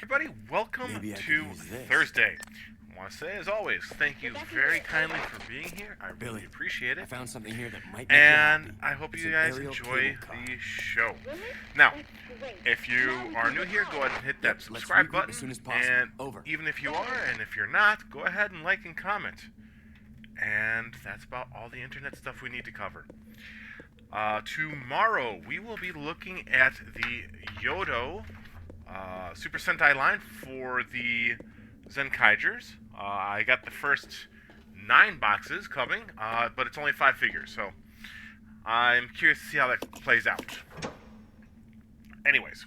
everybody. Welcome Maybe I could to use this. Thursday. I want to say, as always, thank you very kindly for being here. I really Billy, appreciate I it. found something here that might make And you happy. I hope It's you an guys aerial enjoy cable car. the show. Really? Now, That's great. if you Now we are can new get here, on. go ahead and hit Yep, that let's subscribe regroup button. as soon as possible. And Over. even if you are, and if you're not, go ahead and like and comment. And that's about all the internet stuff we need to cover. Tomorrow, we will be looking at the Yodo Super Sentai line for the Zenkaigers. I got the first 9 boxes coming, but it's only 5 figures, so I'm curious to see how that plays out. Anyways,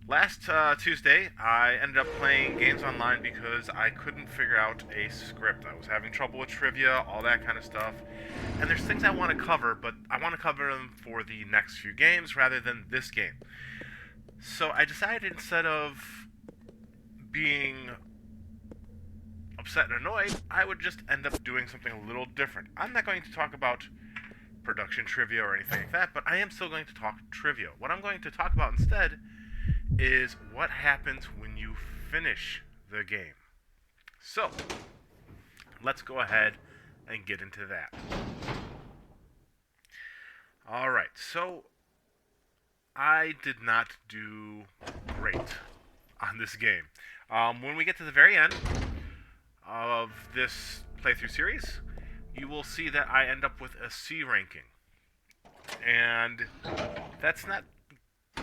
last Tuesday, I ended up playing games online because I couldn't figure out a script. I was having trouble with trivia, all that kind of stuff. And there's things I want to cover, but I want to cover them for the next few games rather than this game. So I decided instead of being upset and annoyed, I would just end up doing something a little different. I'm not going to talk about production trivia or anything like that, but I am still going to talk trivia. What I'm going to talk about instead is what happens when you finish the game. So, let's go ahead and get into that. Alright, so I did not do great on this game. When we get to the very end of this playthrough series, you will see that I end up with a C ranking. And that's not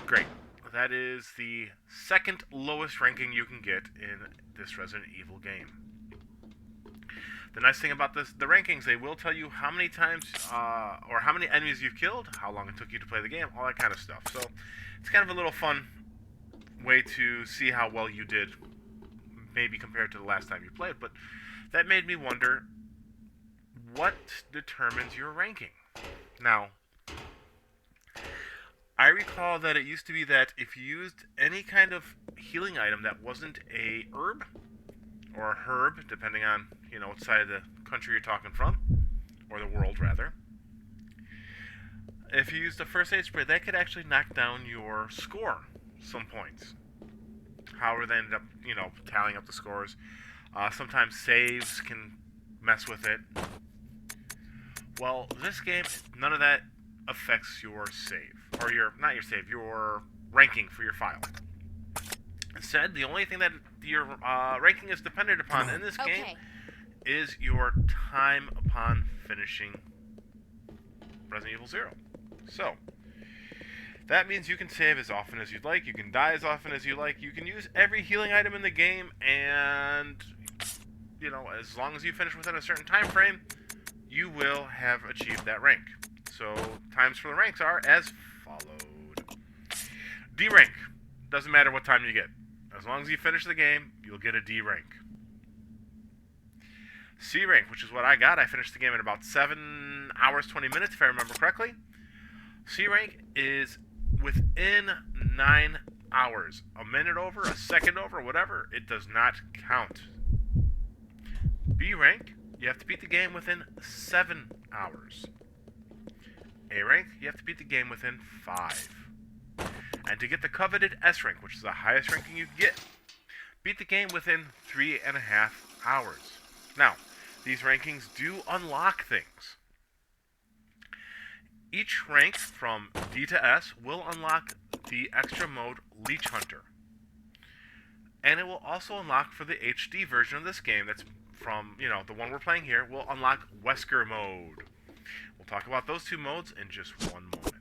great. That is the second lowest ranking you can get in this Resident Evil game. The nice thing about the rankings, they will tell you how many times or how many enemies you've killed, how long it took you to play the game, all that kind of stuff. So it's kind of a little fun way to see how well you did, maybe compared to the last time you played. But that made me wonder, what determines your ranking? Now, I recall that it used to be that if you used any kind of healing item that wasn't a herb, or a herb, depending on, what side of the country you're talking from, or the world, rather. If you used a first aid spray, that could actually knock down your score some points. However, they ended up, tallying up the scores. Sometimes saves can mess with it. Well, this game, none of that affects your save. Or your ranking for your file. Instead, the only thing that your ranking is dependent upon in this game is your time upon finishing Resident Evil 0. So, that means you can save as often as you'd like, you can die as often as you like, you can use every healing item in the game, and, as long as you finish within a certain time frame, you will have achieved that rank. So, times for the ranks are as followed. D rank. Doesn't matter what time you get. As long as you finish the game, you'll get a D rank. C rank, which is what I got. I finished the game in about 7 hours, 20 minutes, if I remember correctly. C rank is within 9 hours. A minute over, a second over, whatever, it does not count. B rank, you have to beat the game within 7 hours. A rank, you have to beat the game within 5. And to get the coveted S rank, which is the highest ranking you can get, beat the game within 3.5 hours. Now, these rankings do unlock things. Each rank from D to S will unlock the extra mode Leech Hunter. And it will also unlock for the HD version of this game that's from, the one we're playing here, will unlock Wesker mode. We'll talk about those two modes in just one moment.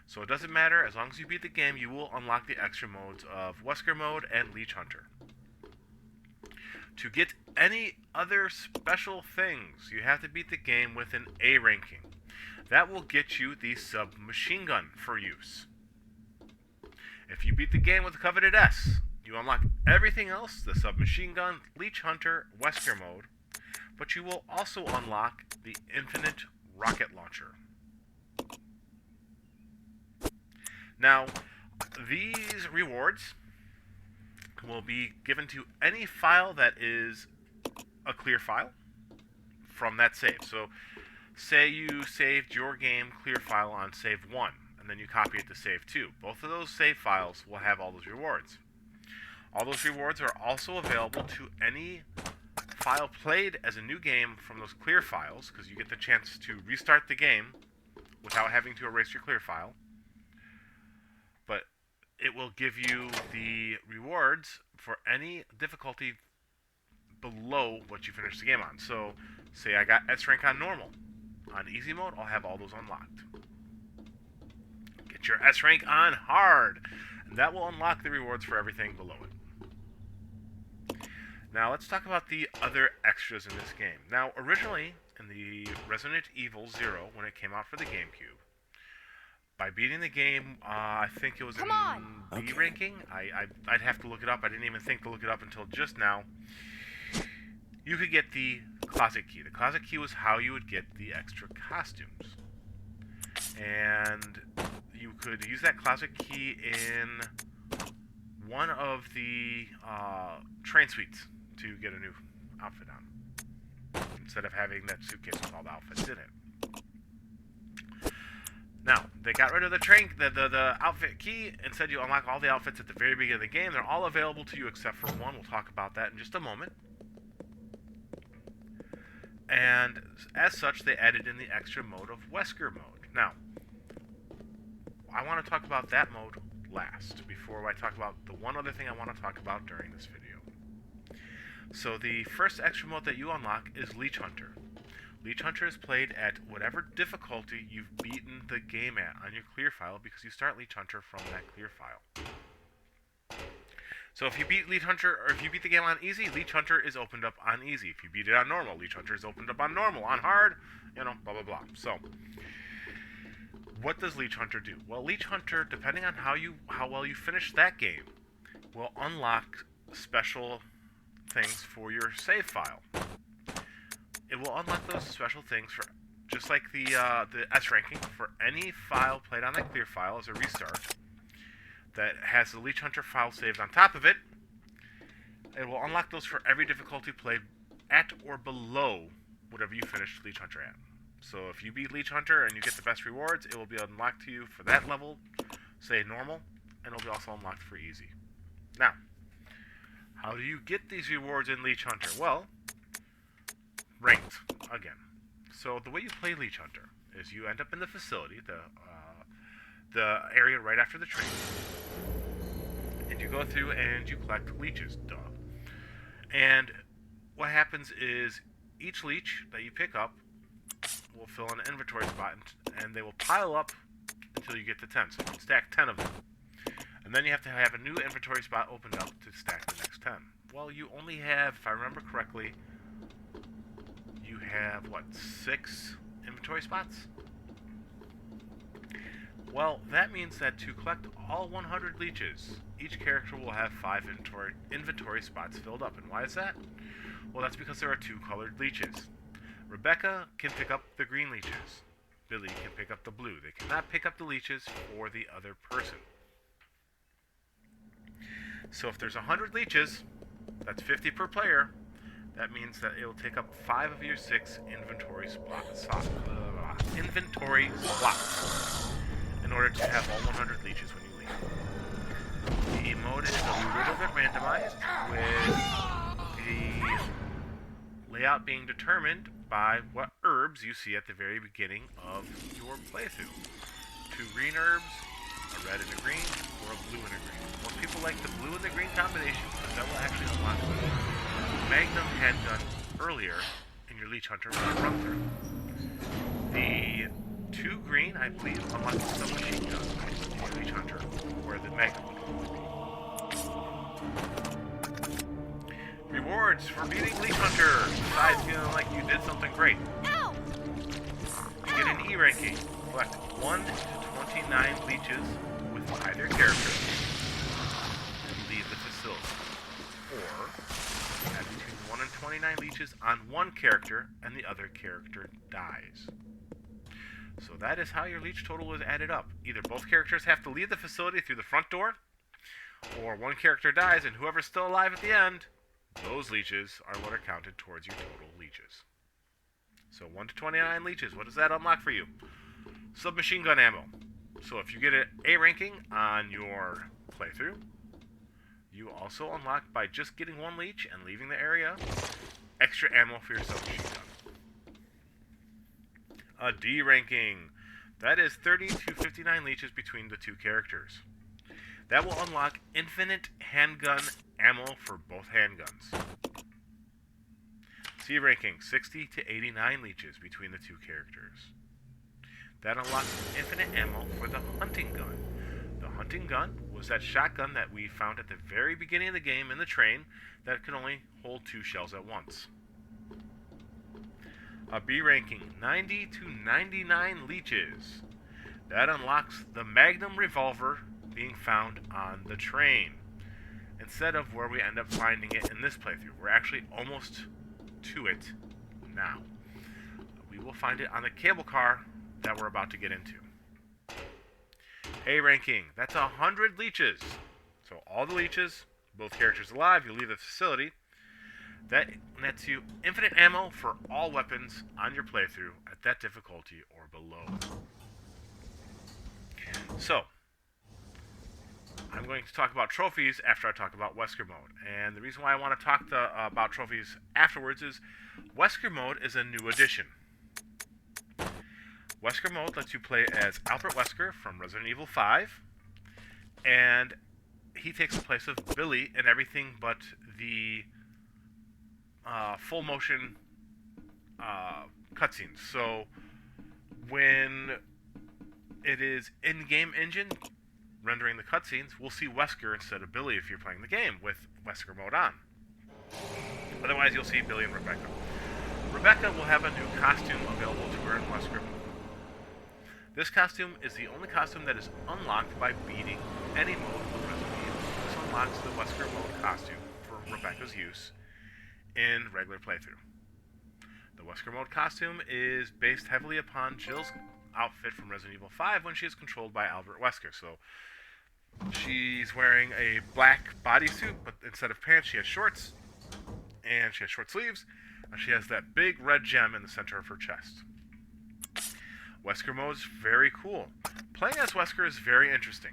So it doesn't matter, as long as you beat the game, you will unlock the extra modes of Wesker mode and Leech Hunter. To get any other special things, you have to beat the game with an A ranking. That will get you the submachine gun for use. If you beat the game with the coveted S, you unlock everything else, the submachine gun, Leech Hunter, Wesker mode, but you will also unlock the infinite rocket launcher. Now, these rewards will be given to any file that is a clear file from that save. So, say you saved your game clear file on save 1, and and then you copy it to save 2. Both of those save files will have all those rewards. All those rewards are also available to any file played as a new game from those clear files, because you get the chance to restart the game without having to erase your clear file. But it will give you the rewards for any difficulty below what you finished the game on. So, say I got S rank on normal. On easy mode, I'll have all those unlocked. Get your S rank on hard, and that will unlock the rewards for everything below it. Now, let's talk about the other extras in this game. Now, originally, in the Resident Evil 0, when it came out for the GameCube, by beating the game, I think it was in B ranking. I'd have to look it up. I didn't even think to look it up until just now. You could get the Closet Key. The Closet Key was how you would get the extra costumes. And you could use that Closet Key in one of the train suites to get a new outfit on, instead of having that suitcase with all the outfits in it. Now, they got rid of the outfit key and said you unlock all the outfits at the very beginning of the game. They're all available to you except for one. We'll talk about that in just a moment. And as such, they added in the extra mode of Wesker mode. Now, I want to talk about that mode last, before I talk about the one other thing I want to talk about during this video. So the first extra mode that you unlock is Leech Hunter. Leech Hunter is played at whatever difficulty you've beaten the game at on your clear file, because you start Leech Hunter from that clear file. So if you beat Leech Hunter, or if you beat the game on easy, Leech Hunter is opened up on easy. If you beat it on normal, Leech Hunter is opened up on normal. On hard, you know, blah, blah, blah. So, what does Leech Hunter do? Well, Leech Hunter, depending on how well you finish that game, will unlock special things for your save file. It will unlock those special things for, just like the S ranking, for any file played on that clear file as a restart that has the Leech Hunter file saved on top of it. It will unlock those for every difficulty played at or below whatever you finished Leech Hunter at. So if you beat Leech Hunter and you get the best rewards, it will be unlocked to you for that level, say normal, and it'll be also unlocked for easy. Now, how do you get these rewards in Leech Hunter? Well, ranked, again. So the way you play Leech Hunter is you end up in the facility, the area right after the train, and you go through and you collect leeches, duh. And what happens is each leech that you pick up will fill an inventory spot, and they will pile up until you get to 10. So you can stack 10 of them. And then you have to have a new inventory spot opened up to stack the next 10. Well, you only have, if I remember correctly, you have, 6 inventory spots? Well, that means that to collect all 100 leeches, each character will have 5 inventory spots filled up. And why is that? Well, that's because there are 2 colored leeches. Rebecca can pick up the green leeches. Billy can pick up the blue. They cannot pick up the leeches for the other person. So if there's 100 leeches, that's 50 per player. That means that it will take up 5 of your 6 inventory slots in order to have all 100 leeches when you leave. The mode is a little bit randomized, with the layout being determined by what herbs you see at the very beginning of your playthrough. 2 green herbs, a red and a green, or a blue and a green. Most people like the blue and the green combination, because that will actually unlock the Magnum handgun earlier in your Leech Hunter run through. The 2 green, I believe, unlock the submachine gun in your Leech Hunter, where the Magnum would be. Rewards for beating Leech Hunter, besides feeling like you did something great. Ow! You get an E ranking. Collect 1 to 29 leeches with either character and leave the facility. Or have between 1 and 29 leeches on one character and the other character dies. So that is how your leech total is added up. Either both characters have to leave the facility through the front door, or one character dies and whoever's still alive at the end, those leeches are what are counted towards your total leeches. So 1 to 29 leeches, what does that unlock for you? Submachine gun ammo. So if you get an A ranking on your playthrough, you also unlock, by just getting one leech and leaving the area, extra ammo for your submachine gun. A D ranking. That is 30 to 59 leeches between the two characters. That will unlock infinite handgun ammo for both handguns. C ranking. 60 to 89 leeches between the two characters. That unlocks infinite ammo for the hunting gun. The hunting gun was that shotgun that we found at the very beginning of the game in the train that could only hold 2 shells at once. A B ranking, 90 to 99 leeches. That unlocks the Magnum revolver being found on the train, instead of where we end up finding it in this playthrough. We're actually almost to it now. We will find it on the cable car that we're about to get into. A ranking, that's 100 leeches. So all the leeches, both characters alive, you leave the facility. That nets you infinite ammo for all weapons on your playthrough at that difficulty or below. So, I'm going to talk about trophies after I talk about Wesker mode. And the reason why I want to talk about trophies afterwards is Wesker mode is a new addition. Wesker mode lets you play as Albert Wesker from Resident Evil 5, and he takes the place of Billy in everything but the full motion cutscenes. So when it is in-game engine rendering the cutscenes, we'll see Wesker instead of Billy if you're playing the game with Wesker mode on. Otherwise, you'll see Billy and Rebecca. Rebecca will have a new costume available to her in Wesker mode. This costume is the only costume that is unlocked by beating any mode of Resident Evil. This unlocks the Wesker mode costume for Rebecca's use in regular playthrough. The Wesker mode costume is based heavily upon Jill's outfit from Resident Evil 5 when she is controlled by Albert Wesker. So she's wearing a black bodysuit, but instead of pants she has shorts, and she has short sleeves, and she has that big red gem in the center of her chest. Wesker mode's very cool. Playing as Wesker is very interesting.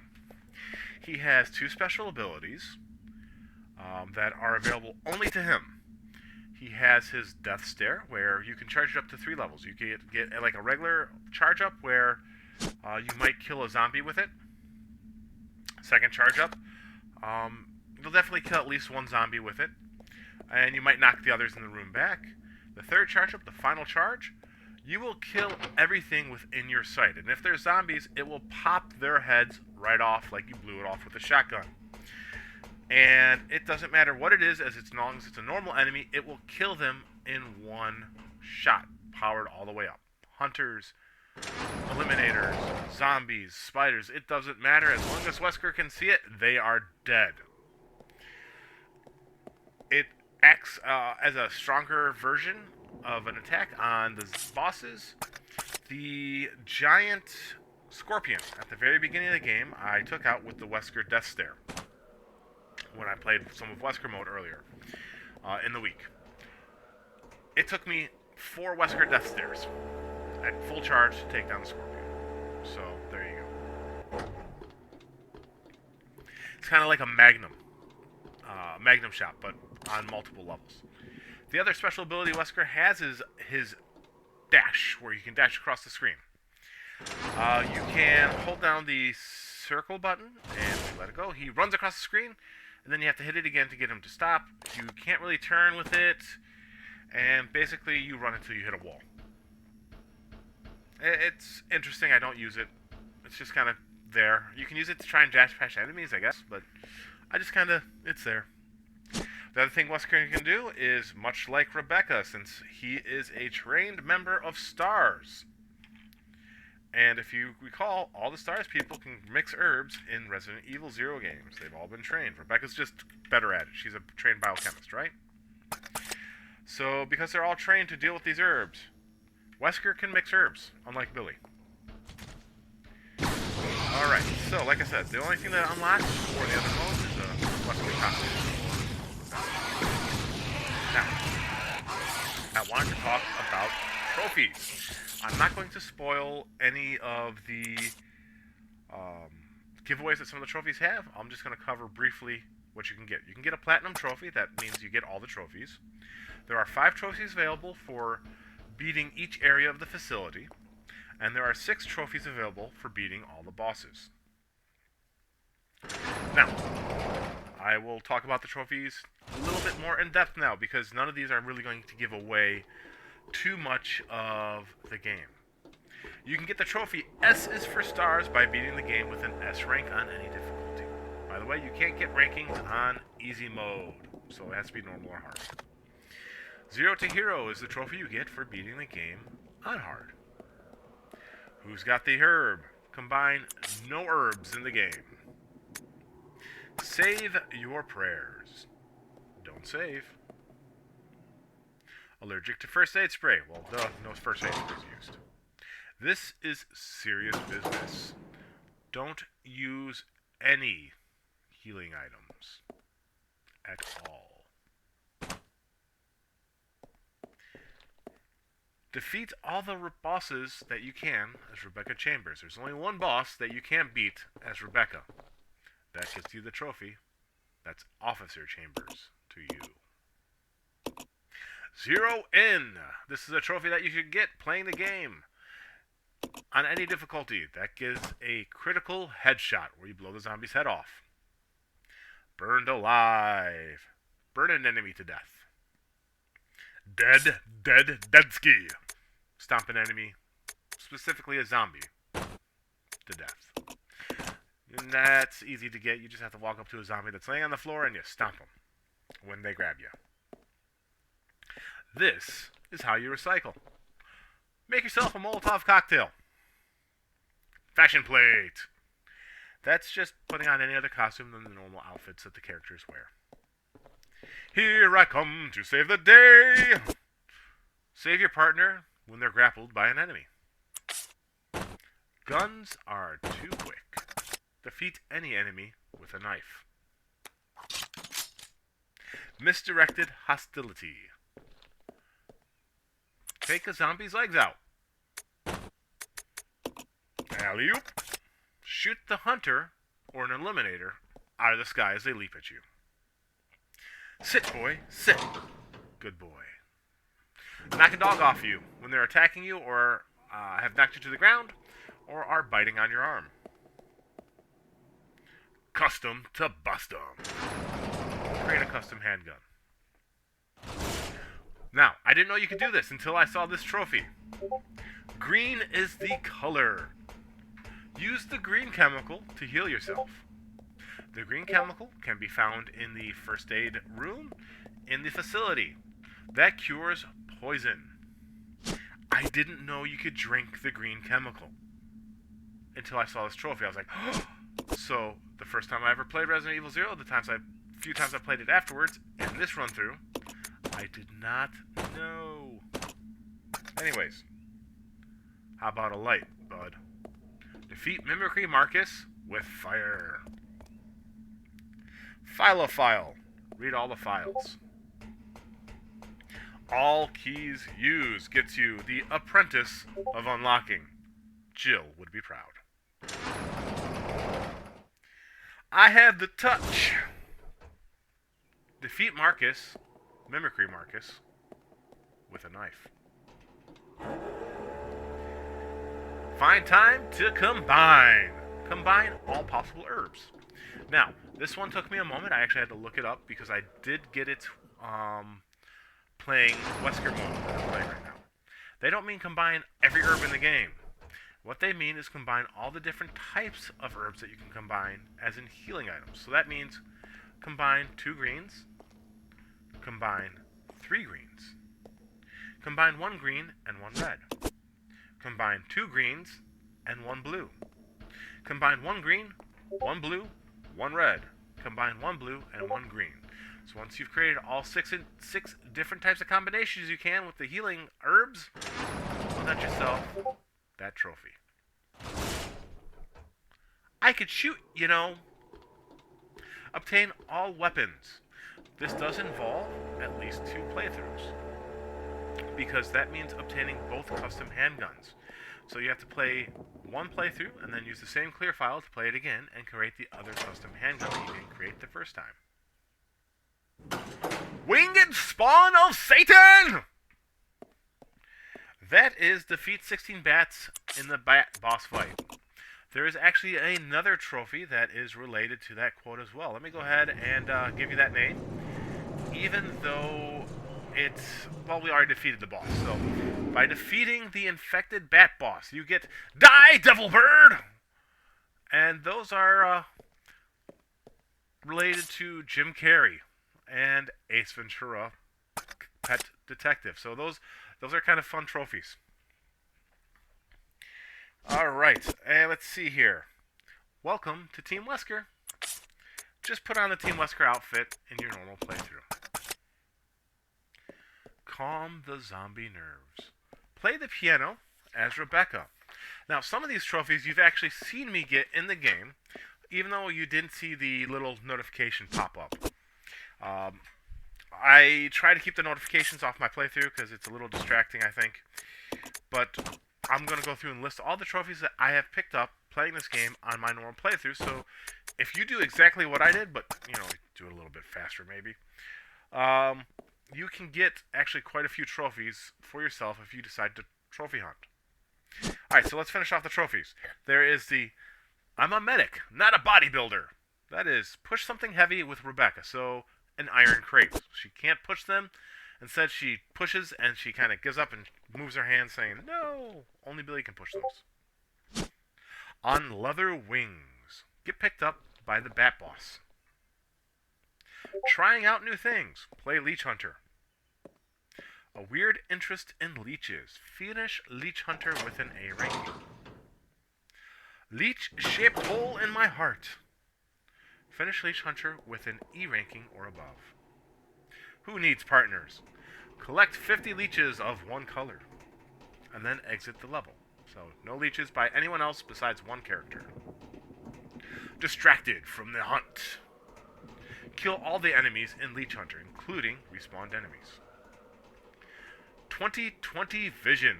He has 2 special abilities that are available only to him. He has his Death Stare, where you can charge it up to 3 levels. You can get like a regular charge up where you might kill a zombie with it. Second charge up, you'll definitely kill at least 1 zombie with it, and you might knock the others in the room back. The third charge up, the final charge, you will kill everything within your sight. And if there's zombies, it will pop their heads right off like you blew it off with a shotgun. And it doesn't matter what it is, as long as it's a normal enemy, it will kill them in 1 shot, powered all the way up. Hunters, eliminators, zombies, spiders, it doesn't matter. As long as Wesker can see it, they are dead. It acts as a stronger version of an attack on the bosses. The giant scorpion at the very beginning of the game I took out with the Wesker Death Stare when I played some of Wesker mode earlier in the week. It took me 4 Wesker Death Stares at full charge to take down the scorpion. So there you go. It's kind of like a Magnum shot, but on multiple levels. The other special ability Wesker has is his dash, where you can dash across the screen. You can hold down the circle button and let it go. He runs across the screen, and then you have to hit it again to get him to stop. You can't really turn with it, and basically you run until you hit a wall. It's interesting. I don't use it. It's just kind of there. You can use it to try and dash past enemies, I guess, but I just kind of, it's there. The other thing Wesker can do is, much like Rebecca, since he is a trained member of STARS. And if you recall, all the STARS people can mix herbs in Resident Evil 0 games. They've all been trained. Rebecca's just better at it. She's a trained biochemist, right? So, because they're all trained to deal with these herbs, Wesker can mix herbs, unlike Billy. Alright, so like I said, the only thing that unlocks for the other modes is the Wesker costume. Now, I wanted to talk about trophies. I'm not going to spoil any of the giveaways that some of the trophies have, I'm just going to cover briefly what you can get. You can get a platinum trophy. That means you get all the trophies. There are 5 trophies available for beating each area of the facility, and there are 6 trophies available for beating all the bosses. Now, I will talk about the trophies a little bit more in depth now, because none of these are really going to give away too much of the game. You can get the trophy S is for stars by beating the game with an S rank on any difficulty. By the way, you can't get rankings on easy mode, so it has to be normal or hard. 0 to hero is the trophy you get for beating the game on hard. Who's got the herb? Combine no herbs in the game. Save your prayers. Don't save. Allergic to first aid spray. Well, duh, no first aid spray is used. This is serious business. Don't use any healing items at all. Defeat all the bosses that you can as Rebecca Chambers. There's only one boss that you can't beat as Rebecca. That gets you the trophy. That's Officer Chambers to you. 0 in. This is a trophy that you should get playing the game on any difficulty. That gives a critical headshot where you blow the zombie's head off. Burned alive. Burn an enemy to death. Deadski. Stomp an enemy, specifically a zombie, to death. And that's easy to get. You just have to walk up to a zombie that's laying on the floor and you stomp them when they grab you. This is how you recycle. Make yourself a Molotov cocktail. Fashion plate. That's just putting on any other costume than the normal outfits that the characters wear. Here I come to save the day. Save your partner when they're grappled by an enemy. Guns are too quick. Defeat any enemy with a knife. Misdirected hostility. Take a zombie's legs out. Alley-oop. Shoot the hunter or an eliminator out of the sky as they leap at you. Sit, boy, sit. Good boy. Knock a dog off you when they're attacking you or have knocked you to the ground or are biting on your arm. Custom to bust 'em. Create a custom handgun. Now, I didn't know you could do this until I saw this trophy. Green is the color. Use the green chemical to heal yourself. The green chemical can be found in the first aid room in the facility. That cures poison. I didn't know you could drink the green chemical until I saw this trophy. I was like, oh. So the first time I ever played Resident Evil 0, few times I played it afterwards, and this run through, I did not know. Anyways, how about a light, bud? Defeat Mimicry Marcus with fire. Philophile. Read all the files. All keys used gets you the Apprentice of Unlocking. Jill would be proud. I have the touch. Defeat Marcus, Mimicry Marcus, with a knife. Find time to combine. Combine all possible herbs. Now, this one took me a moment. I actually had to look it up because I did get it playing Wesker mode that I'm playing right now. They don't mean combine every herb in the game. What they mean is combine all the different types of herbs that you can combine as in healing items. So that means combine 2 greens, combine 3 greens, combine 1 green and 1 red, combine 2 greens and 1 blue, combine 1 green, 1 blue, 1 red, combine 1 blue and 1 green. So once you've created all 6 different types of combinations you can with the healing herbs, you'll get yourself that trophy. I could shoot, you know. Obtain all weapons. This does involve at least 2 playthroughs, because that means obtaining both custom handguns. So you have to play one playthrough and then use the same clear file to play it again and create the other custom handgun that you didn't create the first time. Winged Spawn of Satan! That is defeat 16 bats in the bat boss fight. There is actually another trophy that is related to that quote as well. Let me go ahead and give you that name. Even though it's... well, we already defeated the boss. So, by defeating the infected bat boss, you get Die, Devil Bird! And those are related to Jim Carrey and Ace Ventura, Pet Detective. So those are kind of fun trophies. Alright, and let's see here. Welcome to Team Wesker. Just put on the Team Wesker outfit in your normal playthrough. Calm the zombie nerves. Play the piano as Rebecca. Now, some of these trophies you've actually seen me get in the game, even though you didn't see the little notification pop up. I try to keep the notifications off my playthrough because it's a little distracting, I think. But I'm going to go through and list all the trophies that I have picked up playing this game on my normal playthrough. So if you do exactly what I did, but, you know, do it a little bit faster maybe, you can get actually quite a few trophies for yourself if you decide to trophy hunt. Alright, so let's finish off the trophies. There is the I'm a medic, not a bodybuilder. That is, push something heavy with Rebecca. So, an iron crate. She can't push them. Instead, she pushes and she kind of gives up and moves her hands saying, no, only Billy can push those. On leather wings. Get picked up by the Bat Boss. Trying out new things. Play Leech Hunter. A weird interest in leeches. Finish Leech Hunter with an A ranking. Leech-shaped hole in my heart. Finish Leech Hunter with an E ranking or above. Who needs partners? Collect 50 leeches of one color. And then exit the level. So, no leeches by anyone else besides one character. Distracted from the hunt. Kill all the enemies in Leech Hunter, including respawned enemies. 20/20 vision.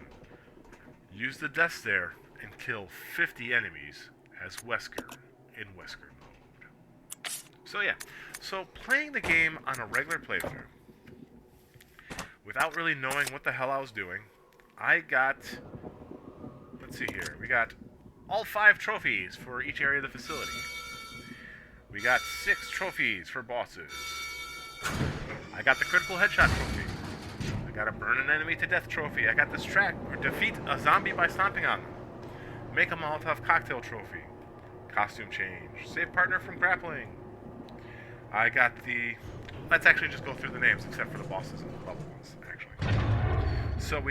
Use the death stare and kill 50 enemies as Wesker in Wesker mode. So yeah, so playing the game on a regular playthrough, without really knowing what the hell I was doing, I got, let's see here, we got all 5 trophies for each area of the facility. We got 6 trophies for bosses. I got the critical headshot trophy. I got a burn an enemy to death trophy. I got this track, or defeat a zombie by stomping on them. Make a Molotov cocktail trophy. Costume change. Save partner from grappling. I got the... let's actually just go through the names, except for the bosses and the level ones, actually. So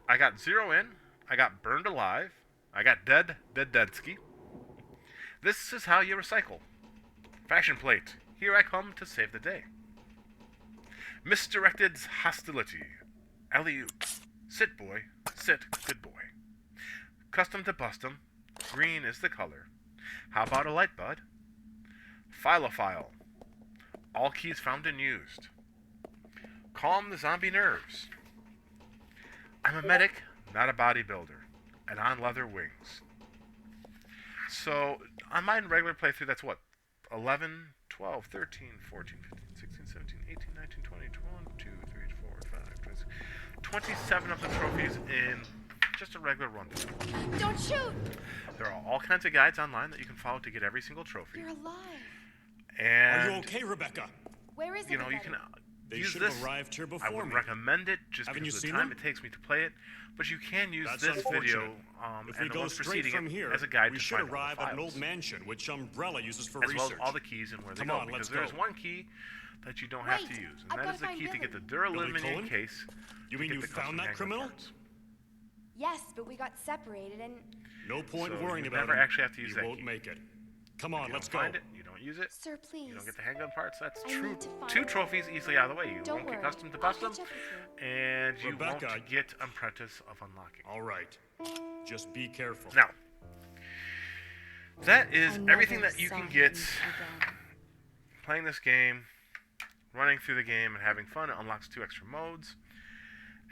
I got Zero In. I got Burned Alive. I got Deadsky. This is how you recycle. Fashion plate. Here I come to save the day. Misdirected hostility. Alley-oop. Sit, boy. Sit, good boy. Custom to Bustum. Green is the color. How about a light, bud? Philophile. All keys found and used. Calm the zombie nerves. I'm a medic, not a bodybuilder. And on leather wings. So, on my regular playthrough, that's what? 11, 12, 13, 14, 15, 16, 17, 18, 19, 20, 21, 2, 3, 4, 5, 6, 27 of the trophies in just a regular run. Don't shoot! There are all kinds of guides online that you can follow to get every single trophy. You're alive. And are you okay, Rebecca? Where is you know, everybody? you can They use should this. have arrived here before I wouldn't me. recommend it just Haven't because you of the seen time them? it takes me to play it. But you can use That's this video unfortunate. If we and the go one straight preceding from it here, as a guide we to should find all the arrive at an files, old mansion, which Umbrella uses for as well research. as all the keys and where they Come go. on, Because let's there's go. one key that you don't have to Wait, use, I've and that gotta is the find key to get the Billy. duralumin Cohen? case. You to mean get you the found custom that handgun criminal? parts. Yes, but we got separated and... No point So worrying you about never him. actually have to use He that won't key. make it. Come If on, you let's don't go. find it, you don't use it. Sir, please. You don't get the handgun parts. That's I true. need to find 2 it. trophies easily out of the way. You Don't won't worry. get custom to I'll custom, catch up with you. and you Rebecca, won't get Apprentice of Unlocking. All right. Just be careful. Now, that is I everything never that you saw can him get again. playing this game, running through the game, and having fun. It unlocks 2 extra modes.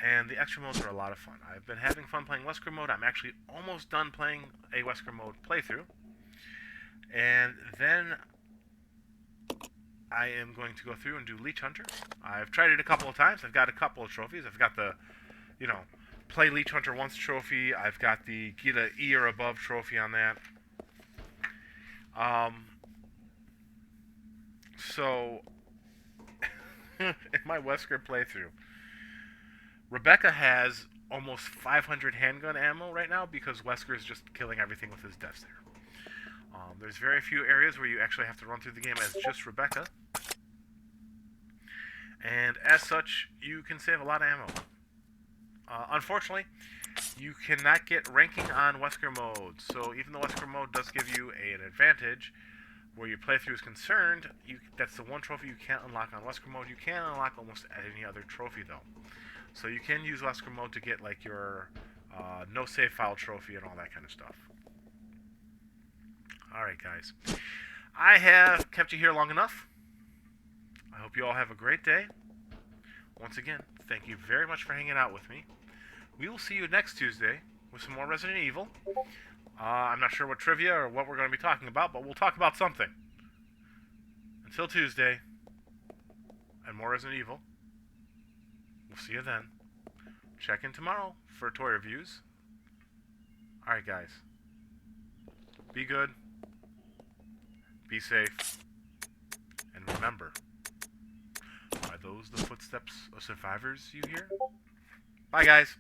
And the extra modes are a lot of fun. I've been having fun playing Wesker mode. I'm actually almost done playing a Wesker mode playthrough. And then I am going to go through and do Leech Hunter. I've tried it a couple of times. I've got a couple of trophies. I've got the, play Leech Hunter once trophy. I've got the get a E or above trophy on that. So, in my Wesker playthrough, Rebecca has almost 500 handgun ammo right now because Wesker is just killing everything with his deaths there. There's very few areas where you actually have to run through the game as just Rebecca. And as such, you can save a lot of ammo. Unfortunately, you cannot get ranking on Wesker mode. So even though Wesker mode does give you an advantage where your playthrough is concerned, that's the one trophy you can't unlock on Wesker mode. You can unlock almost any other trophy though. So you can use Wesker mode to get like your no save file trophy and all that kind of stuff. Alright guys, I have kept you here long enough. I hope you all have a great day. Once again, thank you very much for hanging out with me. We will see you next Tuesday with some more Resident Evil. I'm not sure what trivia or what we're going to be talking about, but we'll talk about something. Until Tuesday, and more Resident Evil. We'll see you then. Check in tomorrow for toy reviews. Alright guys. Be good. Be safe. And remember, are those the footsteps of survivors you hear? Bye guys.